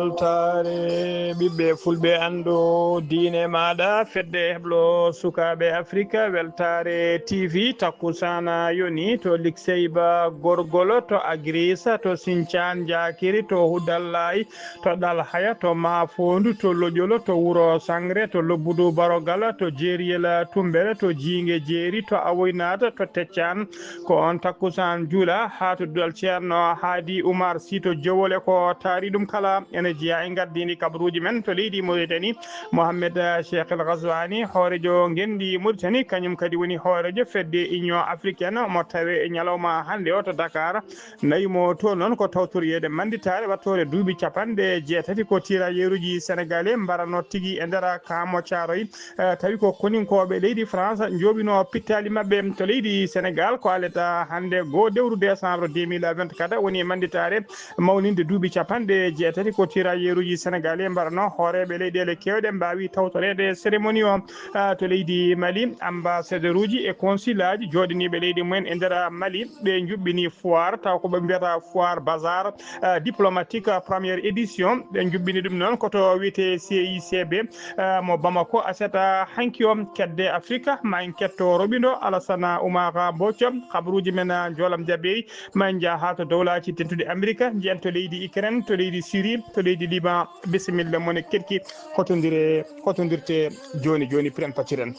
weltare ɓiɓɓe fulɓe andu diine maɗa fedde heblo sukaɓe afrique weltare tv takkusana yoni to likseyba gorgolo to agrisa to sinthiane diakiri to hudallayi to ɗalhaya to mafondu to loƴolo to wuuro sangre to lobbudu barogala to jeeriyel tumbere to jiingue jeeri to awoynata to teccan ko on takkusan juula ha to dal ceerno haadi oumar sy to jowole ko taari ɗum kala ene jeeya e gardini kabaruji men to leydi Mauritanie Mohamed Cheikh El Ghazouani hoorejo gendi Mauritanie kañum kadi woni hoorejo fedde union africaine mo tawe e ñalawma hande o to Dakar nayimo to noon ko tawtoriyede manditare wattore duuɓi capanɗe jeetati ko tirailleruji sénégalais mbarano tigui e nder kamo Thiaroye tawi ko koninkoɓe leydi France jooɓino pittali mabɓe to leydi Sénégal ko aleta hande 2 lewru décembre 2024 woni manditare mawninde duuɓi capanɗe jeetati ko tirailleruji sénégalais mbarano hooreɓe leyɗele kewɗe mbawi tawtorede cérémonie o to leydi Mali ambassadeur uji e consul aji joɗaniɓe leydi mumen e nder Mali ɓe juɓɓini foire taw ko ɓe mbiyata foire bazar diplomatique première édition ɓe juɓɓini ɗum noon koto wiyete CICB mo Bamako aseta hanki o kedde Afrique ma en ketto roɓindo Alassane Oumar Bocco kabaruji men jolam jaɓɓeyi ma en jaa ha to dowlaji tentude Amérique jiyan to leydi Ukraine to leydi Syrie to leydi Liban bisimilla mone kerki hotodirte joni joni piren patiren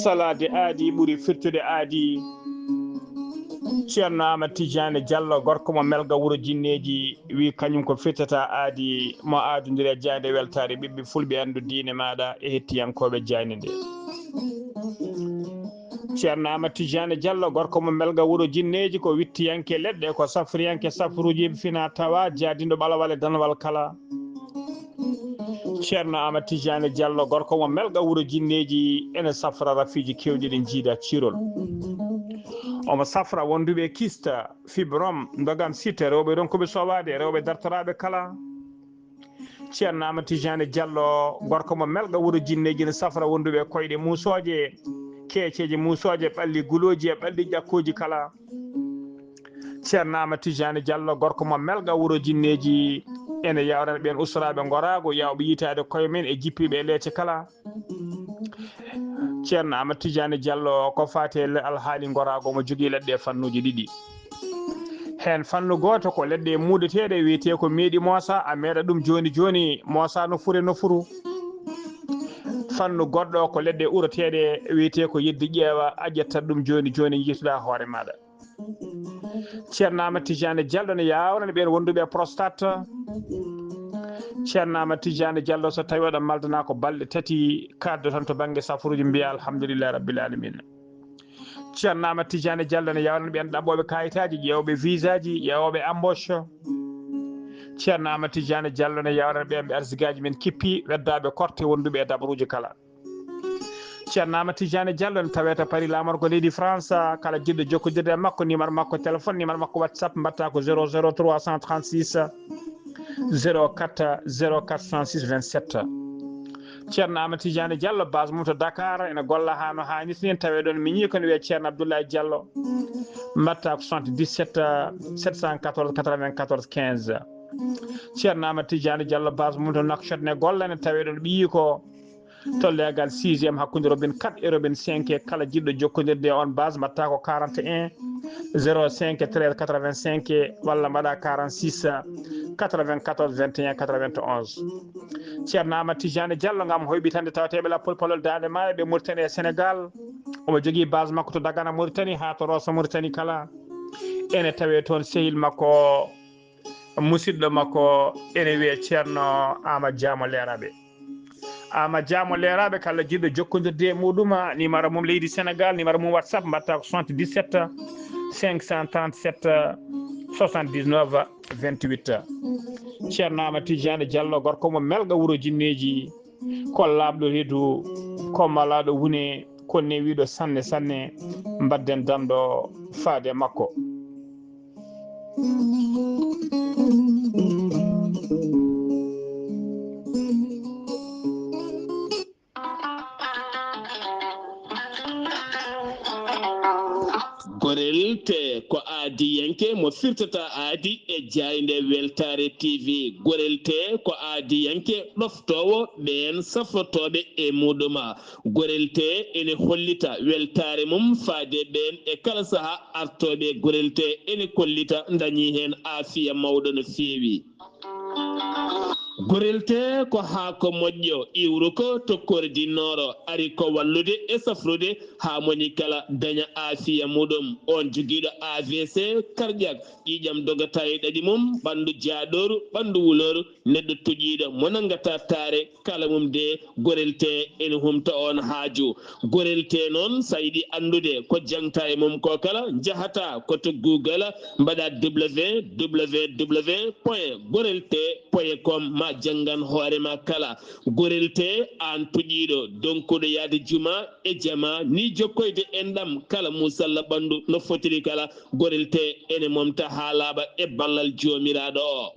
salade aadi ɓuuri firtude aadi ceerno Amadou Tidiane Diallo gorko mo melga wuuro jinneji wi kañum ko firtata aadi mo aadodiri e jayde weltare ɓiɓɓe fulɓe andu diine maɗa e hettiyankoɓe jayne nde ceerno Amadou Tidiane Diallo gorko mo melga wuuro jinneji ko wittiyanke leɗɗe ko safriyanke safruji fina tawa jaadiɗo ɓalawal e danwal kala ceerno Amadou Tidiane Diallo gorko mo melga wuuro jinneji ene safra rafiji kewɗi ɗi jiida cirol omo safra wonduɓe kista fibrom dogam site rewɓe ɗon koɓe sowade rewɓe dartoraɓe kala ceerno Amadou Tidiane Diallo gorko mo melga wuuro jinneji ne safra wonduɓe koyɗe musoje keeceji musoje ɓalli guloji e ɓalli ƴakkuji kala ceerno Amadou Tidiane Diallo gorko mo melga wuuro jinneji ene yawrana ɓen usraɓe gorago yawɓe yitade koye men e jippiɓe e leece kala ceerno Amadou Tidiane Diallo ko fate alhaali gorago mo jogui leɗɗe fannuji ɗiɗi hen fannu goto ko leɗɗe muudeteɗe wiyete ko meeɗi moosa a meeɗa ɗum joni joni moosa no fure no furu fannu goɗɗo ko leɗɗe uroteɗe wiyete ko yeddi ƴeewa a ƴettat ɗum joni joni jiituɗa hoore maɗa ceerno Amadou Tidiane Diallo ne yawnani ɓen wonduɓe prostate ceerno Amadou Tidiane Diallo so tawi oɗon maldana ko balɗe tati kaddo tan to banggue safaruji mbiya alhamdulillah rabbil alamin ceerno Amadou Tidiane Diallo ne yawnani ɓen ɗaɓɓoɓe kayitaji ƴewɓe visa ji ƴewoɓe embauche ceerno Amadou Tidiane Diallo ne yawnani ɓen ɓe arsigaji men kippi weddaɓe korte wonduɓe e dabaruji kala ceerno Amadou Tidiane Diallo ne tawete Paris lamorgo leydi France kala jiɗɗo jokkodirde makko numéro makko téléphone numéro makko WhatsApp mbatta ko 00 336 04 0406 27 ceerno Amadou Tidiane Diallo base mum to Dakar ene golla ha no hannirta ni tawe ɗon miñi kono wiye ceerno Abdoulaye Diallo mbatta ko 77 714 94 15 ceerno Amadou Tidiane Diallo base mum to Nouakchott ne golla ene tawe ɗon ɓiyi ko to legal 6e hakkude robin 4 e robin 5 e kala jiɗɗo jokkodirde on base mbatta ko 41 05 13 85 walla mbaɗa 46 94 21 91 ceerno Amadou Tidiane Diallo ngam hoyɓitande tawateɓe lappol palol dande maayo ɓe Mauritanie e Sénégal omo jogui base makko to Dagana Mauritanie ha to Rosso Mauritanie kala ene tawe toon sehil makko musidɗo makko ene wiye ceerno Amadou Diamo Leraɓe Amadou Diamo Leraɓe kala jiɗɗo jokkodirde muɗum numéro mum leydi Sénégal numéro mum WhatsApp mbatta ko 77 537 79 28 ceerno Amadou Tidiane Diallo gorko mo melga wuuro jinneji kollaɓɗo reedu kommalaɗo wune konne wiɗo sanne sanne mbadden danɗo faade makko gorel te ko aadi yanke mo firtata aadi e jayde weltare TV gorel te ko aadi yanke ɗoftowo ɓen safrotoɓe e muɗuma gorel te ene hollita weltare mum faade ɓen e kala saaha artoɓe gorel te ene kollita dañi hen aafiya mawɗo no feewi gorel te ko haako moƴƴo iwru ko tokkore dinnoro ari ko wallude e safrude ha moni kala daña aafiya muɗum on joguiɗo AVC cardiaque ƴiƴam dogata e ɗaɗi mum ɓandu jaaɗoru ɓandu wuloru neɗɗo toƴiɗo mo nangata taare kala mum de gorel te ene humta on haaju gorel te noon sa yiɗi andude ko jangta e mum ko kala jahata koto Google mbaɗa www.gorelte.com ma jangan hoorema kala gorel te an tuƴiɗo donkuɗo yaade juma e jama ni jokkoyde enɗam kala musalla ɓandu no fotiri kala gorel te ene momta ha laaɓa e ballal jomiraɗo o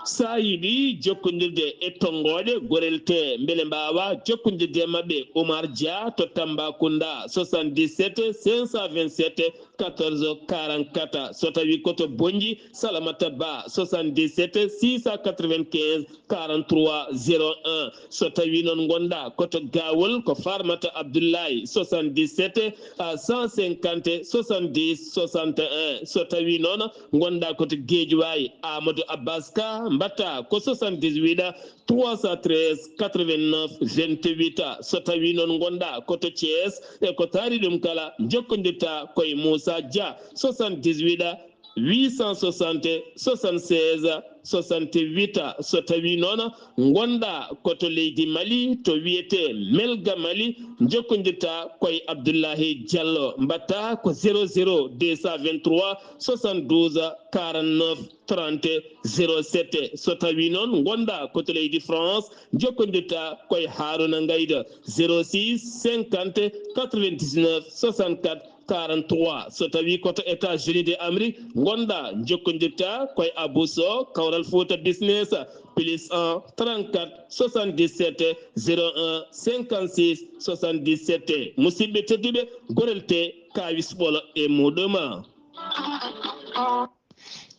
sa yiɗi jokkodirde e tongoɗe gorel te beele mbawa jokkodirde mabɓe Oumar Dia to Tambacounda 77 527 14 44 so tawi koto Bonji Salamata Ba 77 695 43 01 so tawi noon gonɗa koto Gawol ko Farmata Abdoulaye 77 150 70 61 so tawi noon gonɗa koto Guédiawaye Amadou Abbas Ka mbatta ko 78 313 89 28 so tawi noon gonɗa koto Thiès e ko taari ɗum kala jokkodirta koye Moussa Dia 78 860 76 68 so tawi noon gonɗa koto leydi Mali to wiyete Melga Mali jokkodirta koye Abdoulahi Diallo mbatta ko 00 223 72 49 30 07 so tawi noon gonɗa koto leydi France jokkodirta koye Haruna Ngayda 06 50 99 64 43 so tawi koto États-Unis de Amérique gonɗa jokkodirta koye Abousso Kawral Fouta Business plus 1 34 77 01 56 77 musidɓe tedduɓe gorel te kawis ɓolo e muɗuma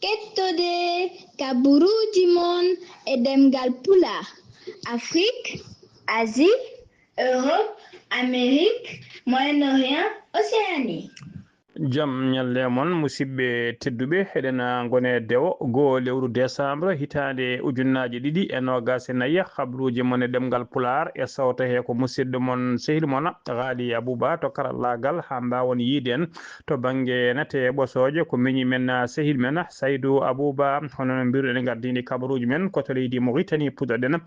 kettode kaburuji mon e demgal pula Afrique, Asie, Europe, Amérique, Moyen-Orient, Océanie. Jam ñalle mon musidɓe tedduɓe eɗen gone dewo goo lewru décembre hitande ujunnaje ɗiɗi e nogas e nayyi habruji mon e ɗemgal pular e sawta he ko musidɗo mon sehil mon Ghali Abouba to karallagal ha mbawon yiiden to banggue nete ɓosoje ko miñi men sehil men Saydou Abouba hono no mbiruɗen gardini kabaruji men koto leydi Mauritanie puɗɗoɗen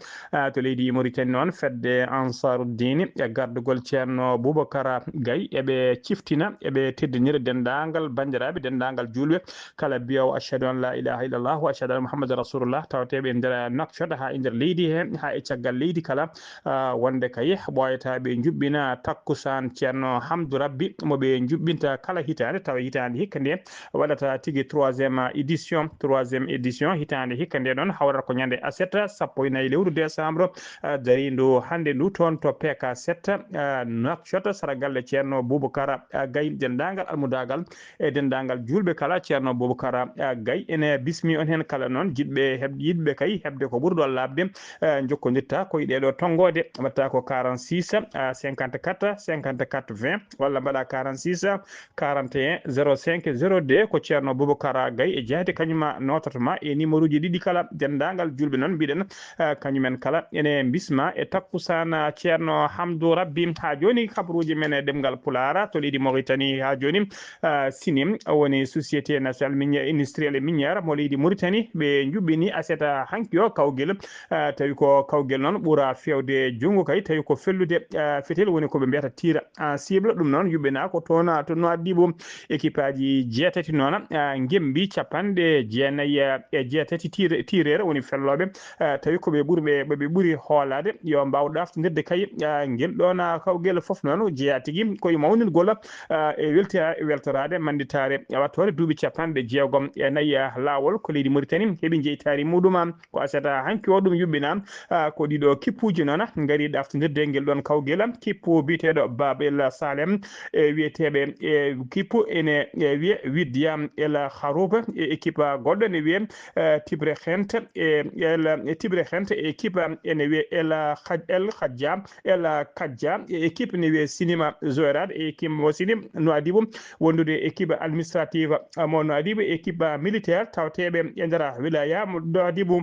to leydi Mauritanie noon fedde Ansaruddin e gardugol ceerno Boubacara Gaye eɓe ciftina eɓe teddinira dendangal bandiraɓe dendangal julɓe kala biyawo ashhadu an la ilaha illallah wa ashhadu anna muhammadan rasulullah tawateɓe e nder Nouakchott ha e nder leydi he ha e caggal leydi kala wonde kay ɓoyataɓe juɓɓina takkusan ceerno Hamdou Rabbi moɓe juɓɓinta kala hitande tawa hitande hikka nde waɗata tigui troisiéme édition hitande hikka nde noon hawrata ko ñande aset sappo e nayyi lewru décembre dari ndu hande ndu toon to PK 7 Nouakchott saragalle ceerno Boubacara Gaye dendagal almudagal e dendagal julɓe kala ceerno Boubacara Gaye ene bismi on hen kala noon yiɗɓe kay hebde ko ɓurɗo labde jokkodirta koye ɗeɗo tongode watta ko 46 54 54 20 walla mbaɗa 46 41 05 02 ko ceerno Boubacara Gaye e jeeyte kañuma notatama e numéro uji ɗiɗi kala dendagal julɓe noon mbiɗen kañumen kala ene bisma e takkusana ceerno Hamdou Rabbi ha joni kabaruji men e ɗemgal Pulara to leydi Mauritanie ha joni Sinim woni société nationale minière industrielle et minière mo leydi Mauritanie ɓe juɓɓini aseta hanki o kawguel tawi ko kawguel noon ɓuura fewde junggo kay tawi ko fellude fetel woni koɓe mbiyata tira en cible ɗum noon yuɓɓina ko toona to Nouadhibou équipe aji jeetati noon gembi capanɗe jeenayyi e jeetati tirere woni felloɓe tawi koɓe ɓuuri hoolade yo mbaw ɗaftodirde kay guel ɗon kawguel foof noon jeeya tigui koye mawnirgol e weltorade manditare wattore duuɓi capanɗe jeegom e nayyi lawol ko leydi Mauritanie heeɓi jeytari muɗum ko asata hanki o ɗum yuɓɓina ko ɗiɗo kippuji noon gari ɗaftodirde guel ɗon kawguel kippu biteɗo Babel Salem e wiyeteɓe e kippu ene wiye Widyam El Haroub e équipe goɗɗo ne wiye Tibre Khent e équipe ene wiye El Khadja e équipe ne wiye Sinima Zoyrad e équipe mo Sinim Nouadhibou wondude équipe administrative mo Nouadhibou équipe militaire tawteɓe e nder wilaya mo Nouadhibou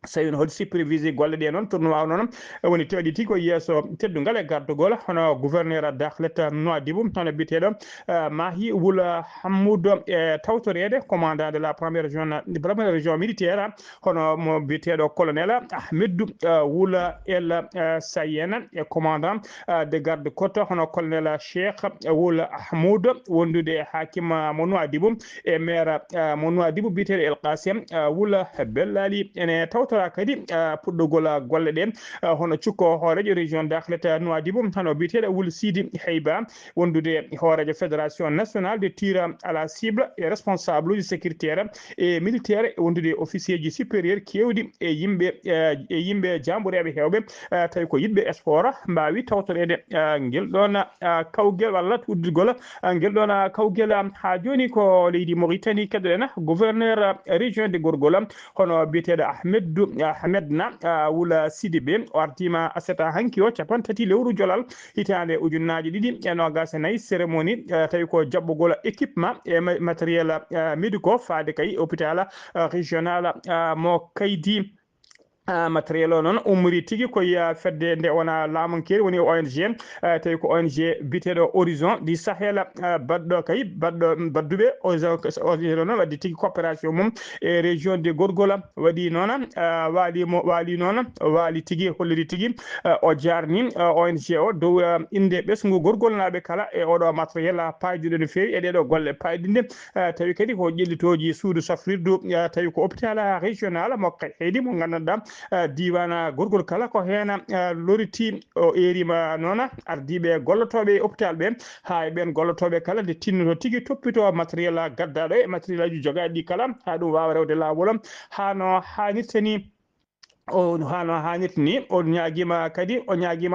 so tawi hol supervisé golle ɗe noon tournoi noon woni tewɗi tigui ko yesso teddungal e gardugol hono gouverneur Dakhlet Nouadhibou hono biteɗo Mahi Wula Hamoudou e tawtorede commandant de la première région militaire hono mo biteɗo colonel Ahmedou Wula El Sayena e commandant de garde côte hono colonel Cheikh Wula Hamoudou wondude hakim mo Nouadhibou e maire mo Nouadhibou biteɗo El Qasim Wula Bellali ene tawtora kadi puɗɗogol golle ɗe hono cukko hoorejo région Dakhlet Nouadhibou hono biteɗo Wul Sidi Heyba wondude hoorejo fédération nationale de tir à la cible et responsable uji sécuritaire et militaire wondude officier ji supérieur kewɗi e yimɓe jamboreɓe hewɓe tawi ko yiɗɓe sport mbawi tawtorede guel ɗon kawguel walla uddigol guel ɗon kawguel ha joni ko leydi Mauritanie keddoɗen gouverneur région de Gorgol hono biteɗo Ahmedna Wula Sidibé o artima aseta hanki o capan tati lewru jolal hitande ujunnaje ɗiɗi e nogas e nayyi cérémonie tawi ko jaɓɓugol équipement e matériel médicaux faade kay hôpital régional mo Kaydi matériel o noon ummori tigui koye fedde nde wona laamunkeri woni ONG tawi ko ONG biteɗo Horizon du Sahel badɗo kay badduɓe ONG noon wadde tigui coopération mum e région de Gorgol waɗi noon waali tigui holliri tigui o jarni ONG o dow inde ɓesgu Gorgol naɓe kala e oɗo matériel payduɗo no fewi e ɗeɗo golle payɗinde tawi kadi ko ƴellitoji suudu safrirdu tawi ko hôpital régional mo Heydi mo gandanɗa diwana Gorgol kala ko hen loriti o erima noon ardiɓe gollotoɓe hôpital ɓe ha e ɓen gollotoɓe kala nde tinnoto tigui toppito matériel gaddaɗo e matériel aji jogaɗi ɗi kala ha ɗum wawa rewde lawol hano hannirta ni hano hannirta ni o ñaguima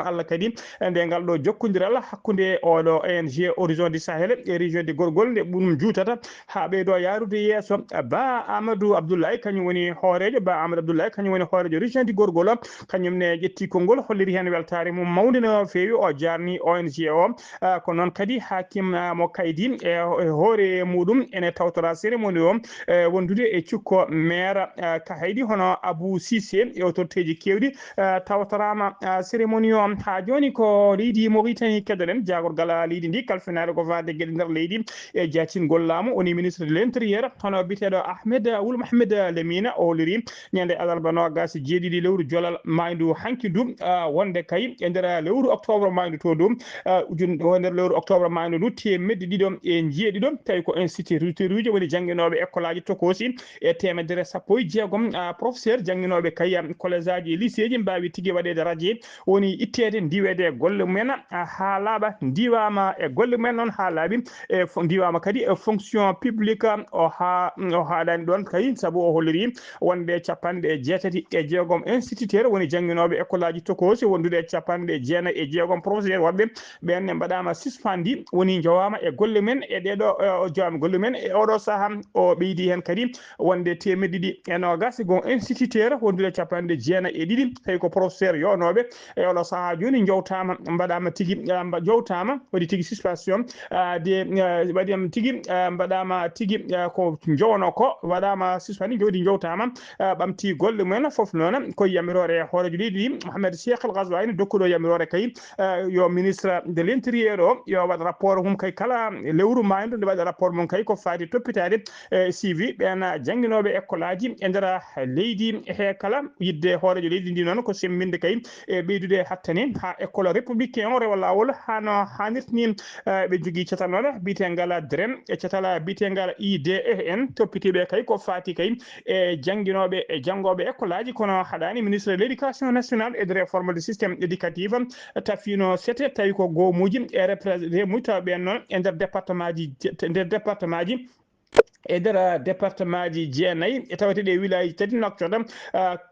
Allah kadi nde ngal ɗo jokkodiral hakkude oɗo ONG Horizon du Sahel e région de Gorgol nde ɗum juutata ha ɓeydo yarude yesso Ba Amadou Abdoulaye kañum woni hoorejo Ba Amadou Abdoulaye kañum woni hoorejo région de Gorgol kañum ne ƴetti konngol holliri hen weltare mum mawde no fewi o jarni ONG o ko noon kadi hakim mo Kaydi e hoore muɗum ene tawtora cérémonie o wondude e cukko maire Kahaydi hono Abou Cissé e autorité kewɗi tawtorama cérémonie o ha joni ko leydi Mauritanie keddoɗen jagorgal leydi ndi kalfinade ko fade gueɗe nder leydi e jaccingol laamu woni ministre de l'intérieur hono biteɗo Ahmed Ould Mohamed Lemina o holiri ñande alarba nogas jeeɗiɗi lewru jolal maydu hanki du wonde kay e nder lewru octobre maydu to ɗum nder lewru octobre maydu du temedde ɗiɗo e jeeɗiɗo tawi ko instituteur uji woni jangguinoɓe école aji tokosi e temedere sappo e jeegom professeur jangguinoɓe kay collège aji lycée ji mbawi tigui waɗede radio woni ittede ndiwede golle mumen ha laaɓa ndiwama e golle mumen noon ha laaɓi e ndiwama kadi e fonction publique o haaɗani ɗon kay saabu o holliri wonde capanɗe jeetati e jeegom instituteur woni jangguinoɓe école aji tokosi wondude capanɗe jeenayyi e jeegom professeur wonɓe ɓenne mbaɗama suspendi woni jowama e golle men e ɗeɗo jowama golle men e oɗo saaha o ɓeydi hen kadi wonde temedde ɗiɗi e nogas gon instituteur wondude capanɗe jeenayyi e ɗiɗi tawi ko professeur yonoɓe e oɗo saaha joni jowtama mbaɗama tigui jowtama waɗi tigui suspension de waɗima tigui mbaɗama tigui ko jowno ko waɗama suspendi jodi jowtama ɓamti golle mumen foof noon koye yamirore hoorejo leydi ndi Mohamed Cheikh El Ghazouani dokkuɗo yamirore kay yo ministre de l'intérieur o yo waɗ rapport mum kay kala lewru maydu nde waɗa rapport mum kay ko faati toppitade suivi ɓen jangguinoɓe école aji e nder leydi he kala yidde hoorejo leydi ndi noon ko semminde kay e ɓeydude hattani ha école républicain o rewa lawol hano hannirtini ɓe jogui cetal noon bitegal DREN e cetal bitegal IDEN toppitiɓe kay ko faati kay e jangguinoɓe e janggoɓe école aji kono haɗani ministre de l'éducation nationale et de réforme du système éducatif tafino sete tawi ko goomuji e représenté muy taw ɓen noon e nder département ji e nder département ji jeenayyi e tawete ɗe village tati noktoɗa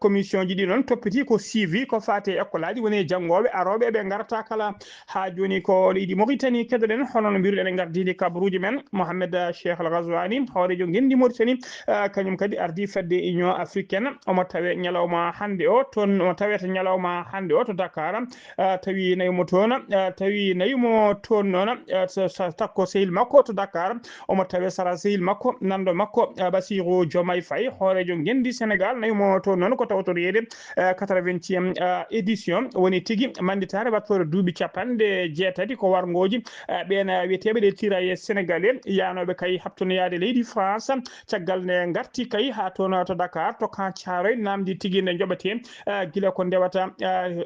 commission ji ɗi noon toppiti ko suivi ko fate école aji woni janggoɓe aroɓe ɓe garata kala ha joni ko leydi Mauritanie keddoɗen hono no mbiruɗen e gardidi kabaruji men Mohamed Cheikh El Ghazouani hoorejo gendi Mauritanie kañum kadi ardi fedde union africaine omo tawe ñalawma hande o toon omo tawete ñalawma hande o to Dakar tawi nayimo toon tawi nayimo toon noon takko sehil makko to Dakar omo tawe sara sehil makko nando makko Bassirou Diomaye Faye hoorejo gendi Sénégal nayimo toon noon ko tawtoriyede 80e édition woni tigui manditare wattore duuɓi capanɗe jeetati ko wargoji ɓen wiyeteɓe ɗe tiraillé sénégalais yanoɓe kay habtonoyade leydi France caggal nde garti kay ha toon to Dakar to Camp Thiaroye namdi tigui nde joɓete guila ko ndewata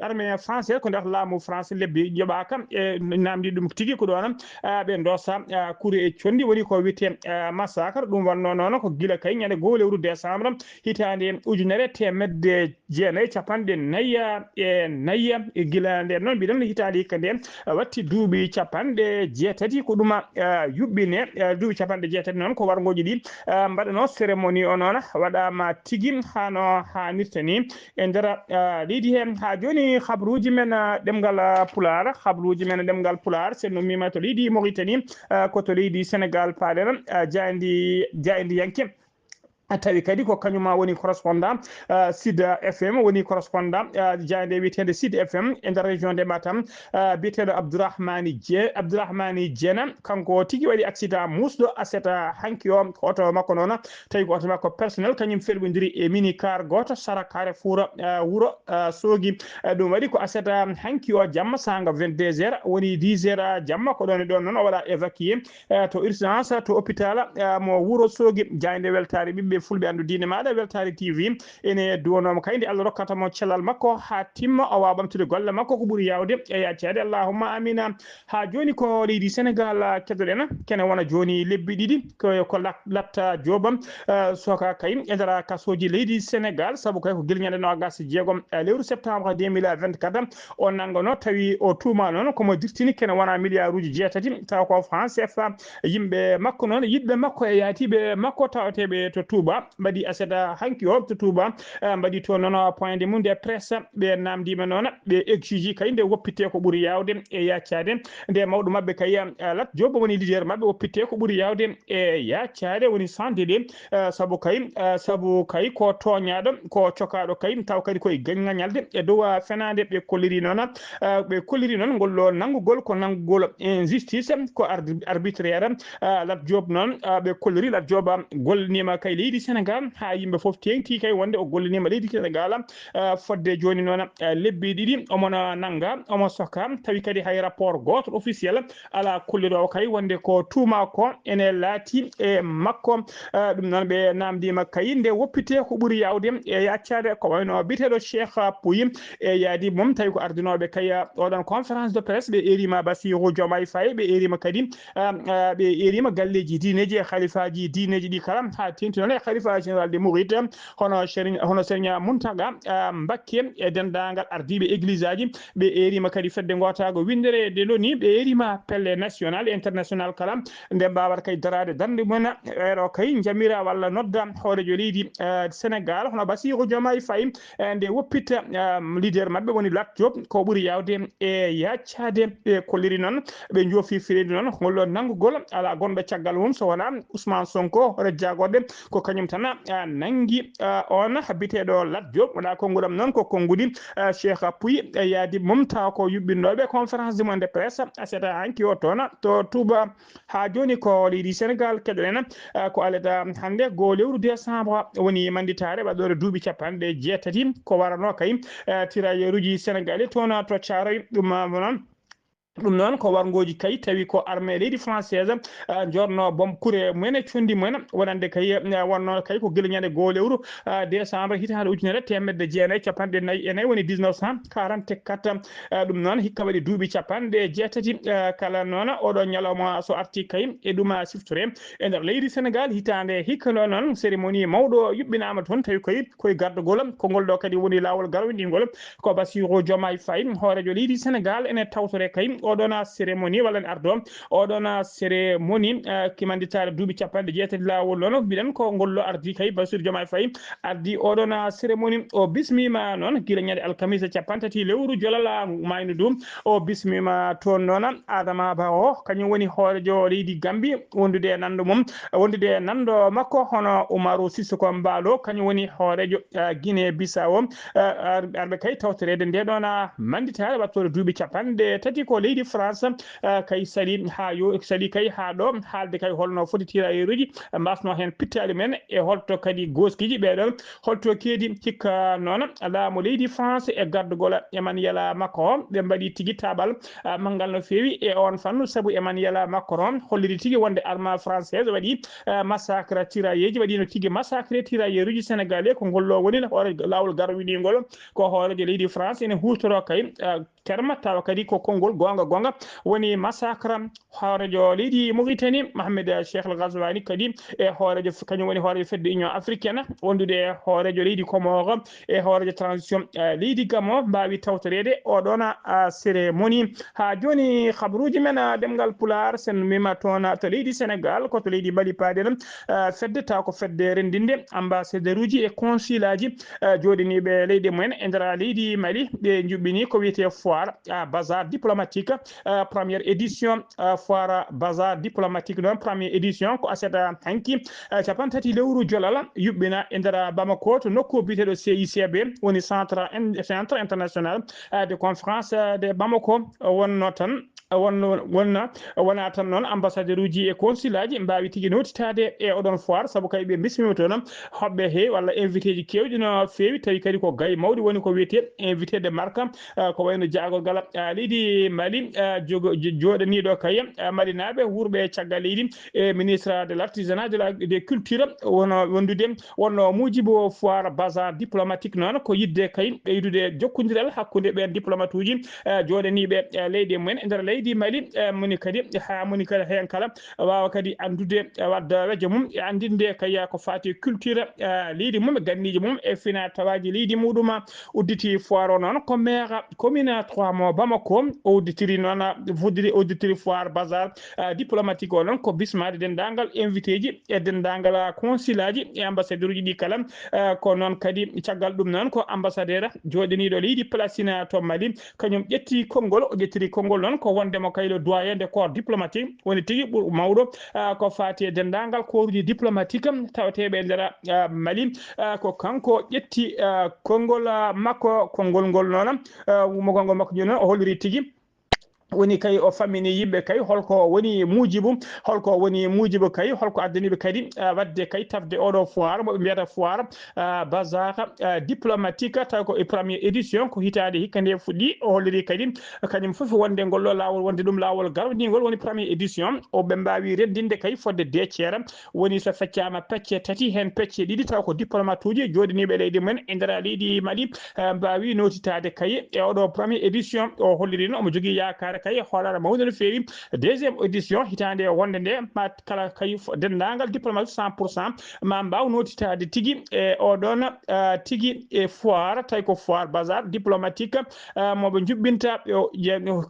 armée française ko nder laamu France lebbi joɓaka e namdi ɗum tigui ko ɗon ɓe dosa kuure e condi woni ko wiyete massacre ɗum wanno noon ko guila kay ñande goho lewru décembre hitande ujunere temedde jeenayyi capanɗe nayya e nayya guila nden noon mbiɗen hitande hikka nden watti duuɓi capanɗe jeetati ko ɗuma yuɓɓine duuɓi capanɗe jeetati noon ko wargoji ɗi mbaɗano cérémonie o noon waɗama tigui hano hannirta ni e nder leydi hen ha joni habruji men ɗemgal Pulaar habruji men ɗemgal Pulaar sen no mima to leydi Mauritanie ko to leydi Sénégal paɗen jaydi yanke tawi kadi ko kañuma woni correspondant Sud FM woni correspondant jayde wiyetede Sud FM e nder région de Matam biyeteɗo Abdourahmani Diena kanko tigui waɗi accident musɗo aseta hanki o ko oto makko noon tawi ko oto makko personnel kañum ferɓodiri e mini car goto sara Carrefour wuuro Sogui ɗum waɗi ko aseta hanki o jamma sanga 22 heures woni 10 heures jamma ko ɗon e ɗon noon o waɗa évacué to urgence to hôpital mo wuuro Sogui jayde weltare ɓiɓɓe fulɓe andu diine maɗa weltare TV ene duwonoma kayde Allah rokkatamo cellal makko ha timma o wawa ɓamtude golle makko ko ɓuuri yawde e yaccede allahumma amina ha joni ko leydi Sénégal keddoɗen kene wona joni lebbi ɗiɗi ko latta joobam soka kay e nder kasoji leydi Sénégal saabu kay ko guila ñande nogas jeegom lewru septembre 2024 o nangono tawi o tuuma noon komo dirtini kene wona milliard uji jeetati taw ko France CFA yimɓe makko noon yiɗɓe makko e yaatiɓe makko tawateɓe to Touba mbaɗi aseda hanki o to Touba mbaɗi toon noon point de mum de presse ɓe namdima noon ɓe exige kay nde woppite ko ɓuuri yawde e yaccade nde mawɗo mabɓe kay Lat Diop woni leader mabɓe woppite ko ɓuuri yawde e yaccade woni sandede saabu kay ko toñaɗo ko cokaɗo kay taw kadi koye gañañalde e dow fenade ɓe kolliri noon ngol nanggugol ko nanggugol injustice ko arbitraire Lat Diop noon ɓe kolliri Lat Diop golnima kay leydi leydi Sénégal ha yimɓe fof tengti kay wonde o gollinima leydi Sénégal fodde joni noon lebbi ɗiɗi omona nanga omo soka tawi kadi hay rapport goto officiel ala kolliɗo kay wonde ko tuma ko ene laati e makko ɗum noon ɓe namdima kay nde woppite ko ɓuuri yawde e yaccade ko wayno biteɗo Cheikh Pouye e yaadi mom tawi ko ardinoɓe kay oɗon conférence de presse ɓe erima Bassirou Diomaye Faye ɓe erima kadi ɓe erima galleji diineji e khalifaji diineji ɗi kala ha tengti noon e khalifa général des mourides hono Serigne Mountaga Mbacké e dendagal ardiɓe église aji ɓe erima kadi fedde gotago windere de loni ɓe erima pelle national et international kala nde mbawata kay darade darde mumen eɗo kay jamira walla nodda hoorejo leydi Sénégal hono Bassirou Diomaye Faye nde woppita leader mabɓe woni Lat Diop ko ɓuuri yawde e yaccade ɓe kolliri noon ɓe joofi firede noon ngol nanggugol ala gonɗo caggal mum so wona Ousmane Sonko hoto jagorde ko kañum tan nangui on biteɗo Lat Diop wona konngudam noon ko konnguɗi Cheikh Pouye e yaadi mum taw ko yuɓɓinnoɓe conférence de presse aseta hanki o toon to Touba ha joni ko leydi Sénégal keɗoɗen ko alata hande go lewru décembre woni manditare waɗore duuɓi capanɗe jeetati ko warano kay tirailleur uji sénégalais toon to Thiaroye ɗum noon ko wargoji kay tawi ko armée leydi française jorno bom kure mumen e condi mumen wonande kay wonno kay ko guila ñande go lewru décembre hitande ujunere temedde jeenayyi capanɗe nayyi e nayyi woni 1944 ɗum noon hikka waɗi duuɓi capanɗe jeetati kala noon oɗo ñalawma so arti kay e ɗum siftore e nder leydi Sénégal hitande hikka noon cérémonie mawɗo yuɓɓinama toon tawi koye gardugol kongol ɗo kadi woni lawol garwinɗingol ko Bassirou Diomaye Faye hoorejo leydi Sénégal ene tawtore kay oɗon cérémonie walla ne ardo oɗon cérémonie kimanditare duuɓi capanɗe jeetati lawol noon mbiɗen ko ngollo ardi kay Bassirou Diomaye Faye ardi oɗon cérémonie o bismima noon guila ñande alkamisa capantati lewru jolala mayno ɗum o bismima toon noon Adama Barrow kañum woni hoorejo leydi Gambie wondude e nando mum wondude e nando makko hono Umaru Sissoko Embaló kañum woni hoorejo Guinée Bissau arɓe kay tawtorede nde ɗon manditare wattore duuɓi capanɗe tati ko leydi France kay sali kay ha ɗo haalde kay holno foti tirailleur uji mbasno hen pittali men e holto kadi goskiji ɓeɗon holto keedi hikka noon laamu leydi France e gardugol Emmanuel Macron ɓe mbaɗi tigui taɓal manggal no fewi e on fannu saabu Emmanuel Macron holliri tigui wonde armée française waɗi massacre tirailleji waɗino tigui massacre tirailleur uji sénégalais ko ngollo woni lawol garwinigol ko hoorejo leydi France ene hutoro kay terme tawa kadi ko konngol gonga woni massacre hoorejo leydi Mauritanie Mohamed Cheikh El Ghazouani kadi e hoorejo kañum woni hoorejo fedde Union africaine wondude e hoorejo leydi Comore e hoorejo transition leydi Gabon mbawi tawtorede oɗon cérémonie ha joni habruji men demgal Pulaar sen mima toon to leydi Sénégal ko to leydi Mali paaɗen fedde taw ko fedde rendinde ambassadeur uji e consul aji joɗiniɓe leydi mumen e nder leydi Mali ɓe juɓɓini ko wiyete foire bazar diplomatique première édition foire bazar diplomatique noon première édition ko aseta hanki capantati lewru jolala yuɓɓina e nder Bamako to nokku biteɗo CICB woni centre international de conférence de Bamako wonno tan wona tan noon ambassadeur uji e consul aji mbawi tigui notitade e oɗon foire saabu kay ɓe bismima toon hoɓɓe he walla invité ji kewɗi no fewi tawi kadi ko gaye mawɗi woni ko wiyete invité de marque ko wayno jagorgal leydi Mali joɗaniɗo kay malinaɓe wurɓe caggal leydi e ministre de l'artisanat des cultures wonno mujibo foire bazar diplomatique noon ko yidde kay ɓeydude jokkodiral hakkude ɓen diplomate uji joɗaniɓe leydi mumen e nder leydi Mali moni kadi hen kala wawa kadi andude wadda wejo mum e andinde kay ko fati culture leydi mum e ganniji mum e fina tawaji leydi muɗum udditi foire o noon ko maire commune 3 mo Bamako o udditiri noon udditiri foire bazar diplomatique o noon ko bismade dendagal invité ji e dendagal consul aji e ambassadeur uji ɗi kala ko noon kadi caggal ɗum noon ko ambassadeur joɗaniɗo leydi Palestine to Mali kañum ƴetti konngol o ƴettiri konngol noon ko wondemo kay le doyen des corps diplomatique woni tigui ɓuur mawɗo ko fati e dendagal corps diplomatique tawateɓe e nder Mali ko kanko ƴetti konngol makko konngol ngol noon mo gonngol makko joni noon o holliri tigui woni kay o famini yimɓe kay holko woni mujibu kay holko addaniɓe kadi wadde kay tafde oɗo foire moɓe mbiyata foire bazar diplomatique taw ko e première édition ko hitade hikka nde fuɗɗi o holliri kadi kañum foof wonde ngollo lawol wonde ɗum lawol garwdigol woni première édition o ɓe mbawi reddinde kay fodde deccere woni so feccama pecce tati hen pecce ɗiɗi taw ko diplomate uji joɗaniɓe leydi mumen e nder leydi Mali mbawi notitade kay e oɗo première édition o hollirino omo jogui yakar kay hoolare mawde no fewi deuxième édition hitande wonde nde ma kala kay dendagal diplomate 100% ma mbaw notitade tigui e oɗon tigui e foire tawi ko foire bazar diplomatique moɓe jubbinta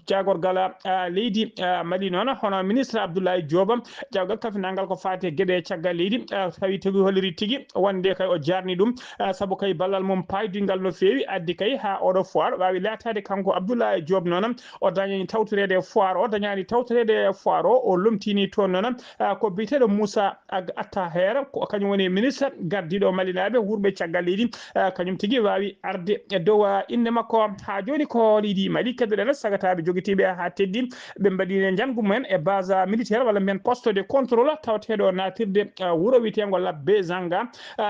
jagorgal leydi Mali noon hono ministre Abdoulaye Diop jawgal kafinagal ko fate gueɗe caggal leydi tawi tigui holliri tigui wonde kay o jarni ɗum saabu kay ballal mum paydingal no fewi addi kay ha oɗo foire wawi latade kanko Abdoulaye Diop noon o dañani tawtorede foire o dañani tawtorede foire o lomtini toon noon ko biteɗo Moussa Attaher ko kañum woni ministre gardiɗo malinaɓe wurɓe caggal leydi kañum tigui wawi arde e dow inde makko ha joni ko leydi Mali keddoɗen sagataɓe joguitiɓe ha teddi ɓe mbaɗine janggu mumen e base militaire walla mbiyen poste de contrôle tawateɗo natirde wuuro witego Labbe Zanga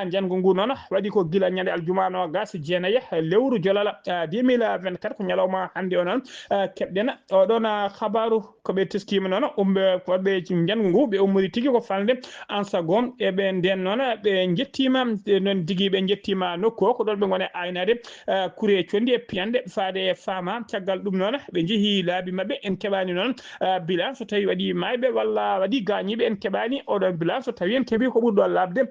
janggu ngu noon waɗi ko guila ñande aljumano gas jeenayi lewru jolal 2024 ko ñalawma hande o noon keɓɗen oɗon habaru koɓe teskima noon umɓe waɗɓe janggu ngu ɓe ummori tigui ko falde en second eɓe nden noon ɓe jettima noon tigui ɓe jettima nokku o ko ɗon ɓe gone aynade kuure condi e piyande faade fama caggal ɗum noon ɓe jeehi laabi mabɓe en keɓani noon bilan so tawi waɗi mayɓe walla waɗi gañiɓe en keɓani oɗon bilan so tawi en keeɓi ko ɓurɗo labde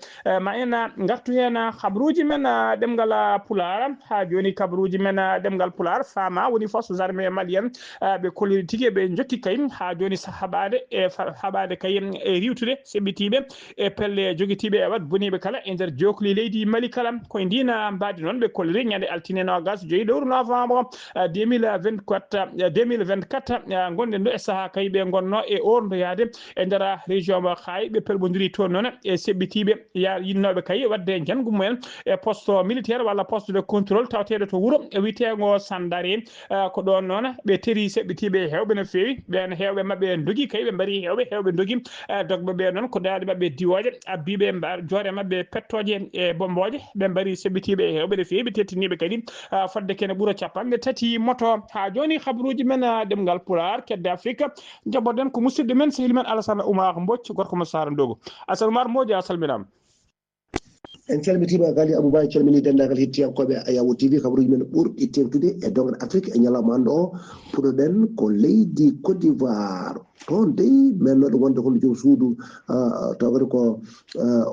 ma en gartu hen habruji men ɗemgal pular ha joni kabruji men ɗemgal pular fama woni forces armées malienne ɓe kolliri tigui ɓe jokki kay ha joni haɓade e haɓade kay e riwtude seɓɓitiɓe e pelle joguitiɓe e wat boniɓe kala e nder jokli leydi Mali kala koye ndina mbadi noon ɓe kolliri ñande altine nogas joyi lewru novembre 2024 gonɗen ɗo e saaha kay ɓe gonno e ordoyade e nder région mo Haay ɓe pelɓodiri toon noon e seɓɓitiɓe yinnoɓe kay wadde janggu mumen e poste militaire walla poste de contrôle tawateɗo to wuuro witego Sandare ko ɗon noon ɓe teeri seɓɓitiɓe hewɓe no fewi ɓen hewɓe mabɓe dogui kay ɓe mbari hewɓe dogui dogɓe ɓe noon ko daaɗe mabɓe diwoje abbiɓe joore mabɓe pettoje e bomboje ɓe mbari seɓɓitiɓe hewɓe no fewi ɓe tettiniɓe kadi fodde kene ɓuura capanɗe tati moto ha joni habruji men ɗemgal pular kedde Afrique jabboɗen ko musidɗo men sehili men Alassane Oumar Mbodj gorko mo Sara Ndogo Alassane Oumar Mbodj a salminama en calmitima gali Aboubaye calmini dendagal hettiyankoɓe Ayawo TV kabaruji men ɓurɗi tengtude e dongal Afrique e ñalawma hande o puɗoɗen ko leydi Côte d'Ivoire toon dey mennoɗo wonde hono joom suudu tawata ko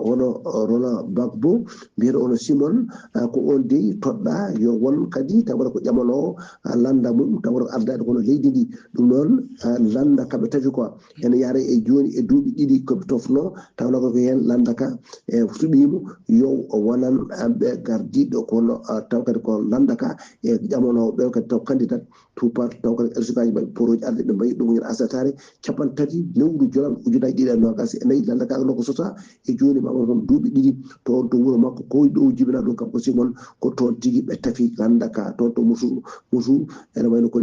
hono Roland Gbagbo mbiyeɗo ono Simon ko on dey toɗɗa yo won kadi tawata ko ƴamano landa mum tawata ko ardade kono leydi ndi ɗum noon landa kaɓe tafi ko ene yaara e joni e duuɓi ɗiɗi koɓe tofno tawno ko hen landa ka e suɓimo yo wonan ɓe gardiɗo kono taw kadi ko landa ka e ƴamano ɓe kadi taw candidat tupat taw kadi elsukaji mabɓe poroji arde ɓe mbayi ɗum ñen asatare capan tati lewru jolal ujunaji ɗiɗi e nogas e nayyi landa ka no ko sota e joni mamo toon duuɓi ɗiɗi toon to wuuro makko ko ɗo jibina ɗum kam ko Simon ko toon tigui ɓe tafi landa ka toon to musu ene wayno ko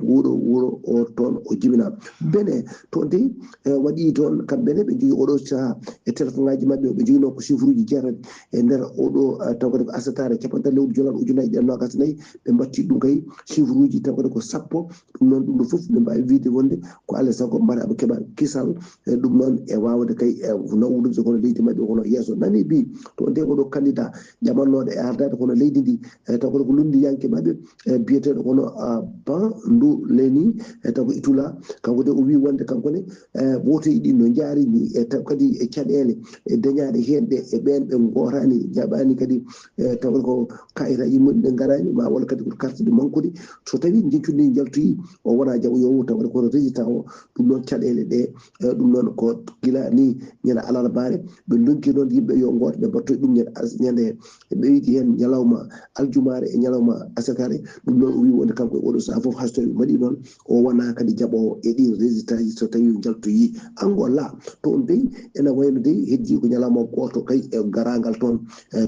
wuuro o toon o jibina bene toon de waɗi toon kamɓene ɓe jogui oɗo saha e téléphone ngaji mabɓe ɓe jogui noon ko chiffre uji jeetati e nder oɗo taw kadi ko asatare capan tati lewru jolal ujunaji ɗiɗi e nogas nayyi ɓe batti ɗum kay chiffre uji taw kadi ko sappo ɗum noon ɗum ɗo foof ɓe mbawi wiide wonde ko Allah sago mbaɗa ɓe keeɓa kisal e ɗum noon e wawde kay nawrude kono leydi mabɓe kono yesso nani bi to nde oɗo candidat ƴamannoɗo e ardade kono leydi ndi taw kono ko lundiyanke mabɓe biyeteɗo kono Bandu Leni taw ko Itula kanko de o wi wonde kankone wotoyi ɗi no jaarini e taw kadi e caɗele e dañaɗe henɗe e ɓen ɓe gorani jaɓani kadi taw ko kayitaji mumen ɗe garani ma walla kadi ko carte de manqude so tawi jeccudi jaltoyi o wona jaɓoyowo taw kono résultat o ɗum noon caɗele ɗe ɗum noon ko gila ni ñande alarbaare ɓe donki noon yimɓe yo goto ɓe battoy ɗum ñande ɓe wiiti hen ñalawma aljumare e ñalawma asakare ɗum noon o wi wonde kanko e oɗo saha foof hayso tawi waɗi noon o wona kadi jaɓowo e ɗin résultat ji so tawi jaltoyi Angola toon dey ene wayno dey heddi ko ñalawma goto kay e garagal toon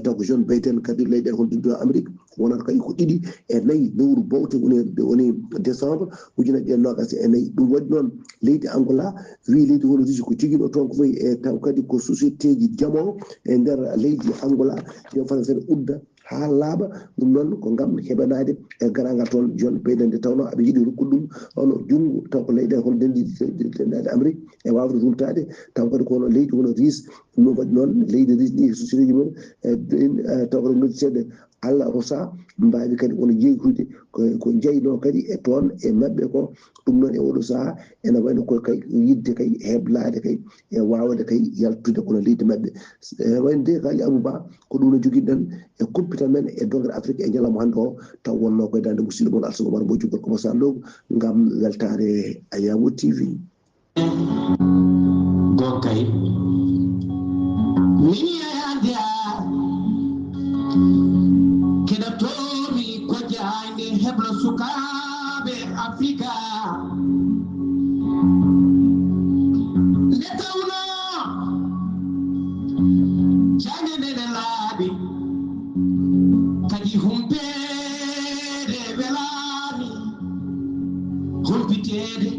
taw ko jeune bayten kadi leyɗen hol ɗiɗo Amérique wonata kay ko ɗiɗi e nayi lewru bowte woni décembre ujunaje ɗiɗi nogas e nayi ɗum waɗi noon leydi Angola wi leydi hono rusi ko joguino toon ko fayi e taw kadi ko société ji jamo e nder leydi Angola yo fana sen udda ha laaɓa ɗum noon ko ngam heɓanade e garagal toon joni ɓeydande tawno aɓe yiiɗi rokkude ɗum ono junngo taw ko leyɗe hono dendade Amérique e wawde rumtade taw kadi kono leydi hono ris ɗum noon waɗi noon leydi ris ɗi société ji mumen taw kono noddi seeɗa Allah rosa mbawi kadi wono jeygude ko jeyno kadi e toon e mabɓe ko ɗum noon e oɗo saaha ene wayno koye kay yidde kay heblade kay e wawde kay yaltude kono leydi mabɓe wayno kaali Abouba ko ɗum no joguiɗen e kumpital men e dogere Afrique e ñalawma hande o taw wonno koye dande musidɗo moon Alassane Oumar Mbodji gorko mo Salogo ngam weltare Ayawo TV gokay keɗotomi ko jahande heblo sukaɓe Afrika nde tawno jande ndeɗe laaɓi kadi humpede welami humpitede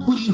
ɓuuri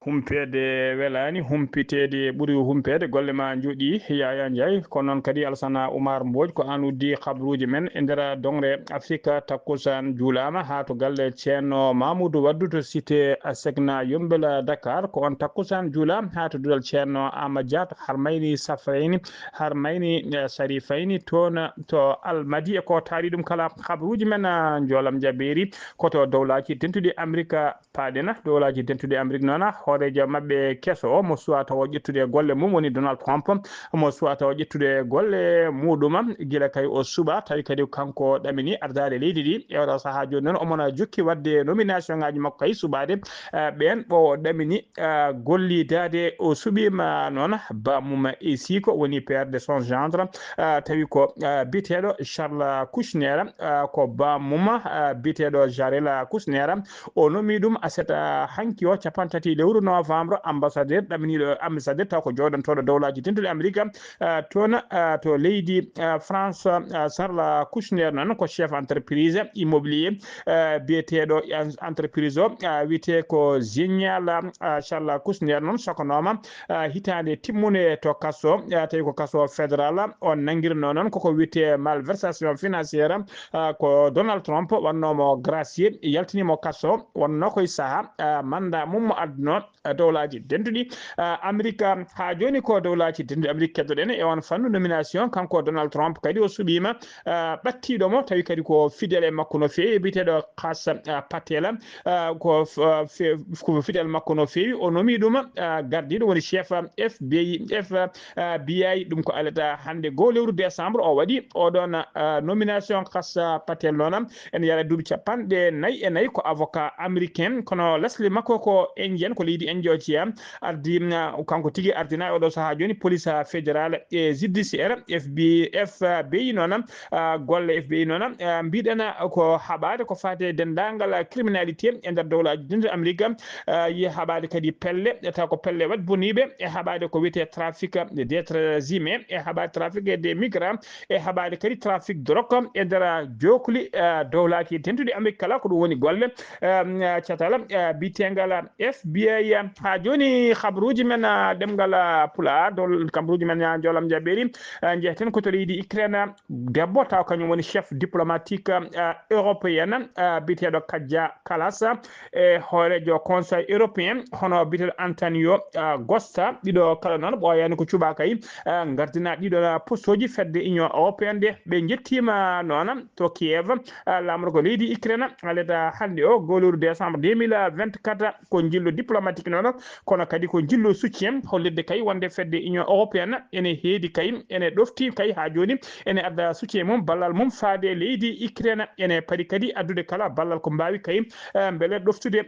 humpede welani humpitede ɓuuri humpede golle ma jooɗi Yaya Ndiaye ko noon kadi Alassane Oumar Mbodji ko an uddi habruji men e nder dongre Afrique takkusan juulama ha to galle ceerno Mamoudou Waddu to cité Segna Yombel Dakar ko on takkusan juula ha to dudal ceerno Amadou Dia to Harmayni Safrayni Harmayni Sarifayni toon to Almadi e ko taari ɗum kala habruji men joolam jaɓeri koto dowlaji tentuɗi Amérique paɗena dowlaji tentuɗi Amérique noon horejo mabɓe keso mo suwata o ƴettude golle mum woni Donald Trump mo suwata o ƴettude golle muɗum gila kay o suɓa tawi kadi kanko ɗamini ardade leydi ɗi e oɗo saaha joni noon omona jokki wadde nomination ngaji makko kay suɓade ɓen ɓo ɗamini gollidade o suɓima noon bamum e siko woni père de son gendre tawi ko biteɗo Charles Kushner ko bamum biteɗo Jarel Kushner o nomi ɗum aseta hanki o capantati lewru novembre ambassadeur ɗaminiɗo ambassadeur taw ko joɗantoɗo dowlaji tentuɗe Amérique toon to leydi France Charles Kushner noon ko chef entreprise immobilier biyeteɗo entreprise o wiyete ko génial Charles Kushner noon sokonoma hitande timmune to kasso tawi ko kasso fédéral on nanguirno noon koko wiyete malversation financiére ko Donald Trump wannomo gracier yaltinimo kasso wonno koye saaha manda mum adduno dowlaji denduɗi Amérique ha joni ko dowlaji denduɗi Amérique keddoɗen e on fannu nomination kanko Donald Trump kadi o suɓima ɓattiɗomo tawi kadi ko fidèle e makko no fewi biteɗo Khas Patel ko fidèle makko no fewi o nomi ɗum gardiɗo woni chef FBI ɗum ko alata hande go lewru décembre o waɗi oɗon nomination Khas Patel noon en yara duuɓi capanɗe nayyi e nayyi ko avocat américain kono lesli makko ko indien ko leydi Indie o jeeyam ardi kanko tigui ardina e oɗo saaha joni police fédéral e judiciaire FBI noon golle FBI noon mbiɗen ko haɓade ko fate dendagal criminalité e nder dowlaji dinde Amérique yi haɓade kadi pelle taw ko pelle wat boniɓe e haɓade ko wiyete trafic d'êtres humains e haɓade trafic des migrants e haɓade kadi trafic drogue e nder jokuli dowlaji tentuɗi Amérique kala ko ɗum woni golle catal bitegal FBI ha joni habruji men ɗemgal pulaar kabruji men jolam jaɓeri jeeten koto leydi Ukraine debbo taw kañum woni chef diplomatique européenne biteɗo Kaja Kallas e hoorejo conseil européen hono biteɗo Antonio Costa ɗiɗo kala noon ɓoyani ko cuuɓa kay gardina ɗiɗo postoji fedde union européenne de ɓe jettima noon to Kiev lamru ko leydi Ukraine aleta hande o goluru décembre 2024 ko jillu diplomatique noon kono kadi ko jillu soutien hollirde kay wonde fedde union européenne ene heedi kay ene ɗofti kay ha joni ene adda soutien mum ballal mum faade leydi Ukraine ene paari kadi addude kala ballal ko mbawi kay beele ɗoftude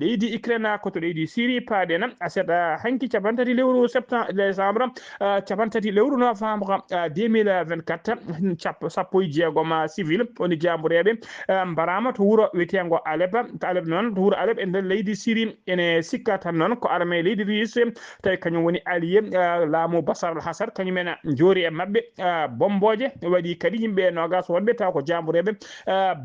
leydi Ukraine koto leydi Syrie paadena aseɗa hanki capantati lewru décembre capantati lewru novembre 2024 sappo e jeegom civil woni jambureɓe mbarama to wuuro wiyetego Alep to Alep noon to wuuro Alep e nder leydi Syrie ene sikka sikka tan noon ko armée leydi russe tawi kañum woni allié laamu Bashar al-Assad kañum en joori e mabɓe bomboje waɗi kadi yimɓe nogas wonɓe taw ko jambureɓe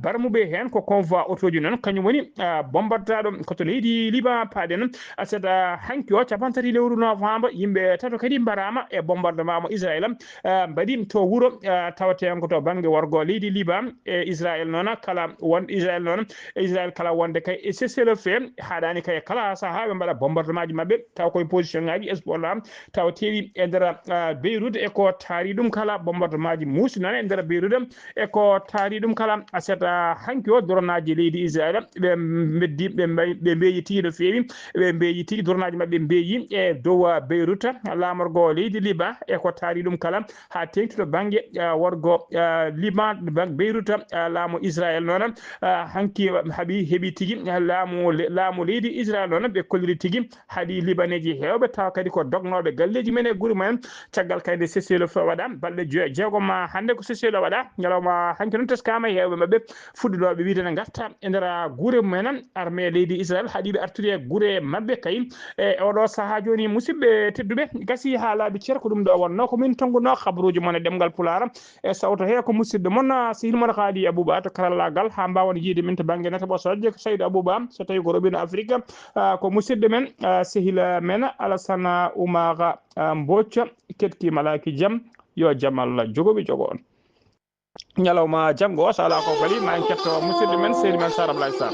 barmuɓe hen ko convoi autoji noon kañum woni bombardataɗo koto leydi Liban paaɗen aset hanki o capan tati lewru novembre yimɓe tato kadi mbarama e bombardement mo Israël mbaɗi to wuuro tawaten ko to banggue worgo leydi Liban e Israël noon kala won Israël kala wonde kay e cessez-le-feu haɗani kay kala saaha ɓe mbaɗa bombardement ji mabɓe taw koye position ngaji Hezbollah taw tewi e nder Beyrouth e ko taari ɗum kala bombardement ji muusi noon e nder Beyrouth e ko taari ɗum kala aset hanki o dronaji leydi Israël ɓe beddi ɓe mbeyi tigui no fewi ɓe mbeyi tigui dronaji mabɓe mbeyi e dow Beyrouth lamorgo leydi Liban e ko taari ɗum kala ha tengti to banggue worgo Liban Beyrouth laamu Israël noon hanki heeɓi tigui laamu leydi Israël noon ɓe kolliri tigui haaɗi libaneji hewɓe taw kadi ko dognoɓe galleji men e guuri mumen caggal kayde cessez-le-feu waɗa balɗe jeegom hande ko cessez-le waɗa ñalawma hanki noon teskama hewɓe mabɓe fuɗɗoɓe wiide ne garta e nder guure mumen armée leydi Israël haaɗiɓe artude guure mabɓe kay e oɗo saaha joni musidɓe tedduɓe gasi ha laaɓi ceer ko ɗum ɗo wonno ko min tonguno kabaruji moon e ɗemgal Pulaar e sawto he ko musidɗo moon sehilmoon Haali Abouba to karallagal ha mbawon yiide min to banggue nata ɓosoje ko Saydou Abouba so tawi ko Robina Afrique ko musidɗo men sehila men Alassane Oumar Mbocca ketki malaki jaam yo jaam Allah jogoɓe jogo on ñalawma janggo o so ala ko kali ma en ketto musidɗo men sehil men Sara Ablaye Sarr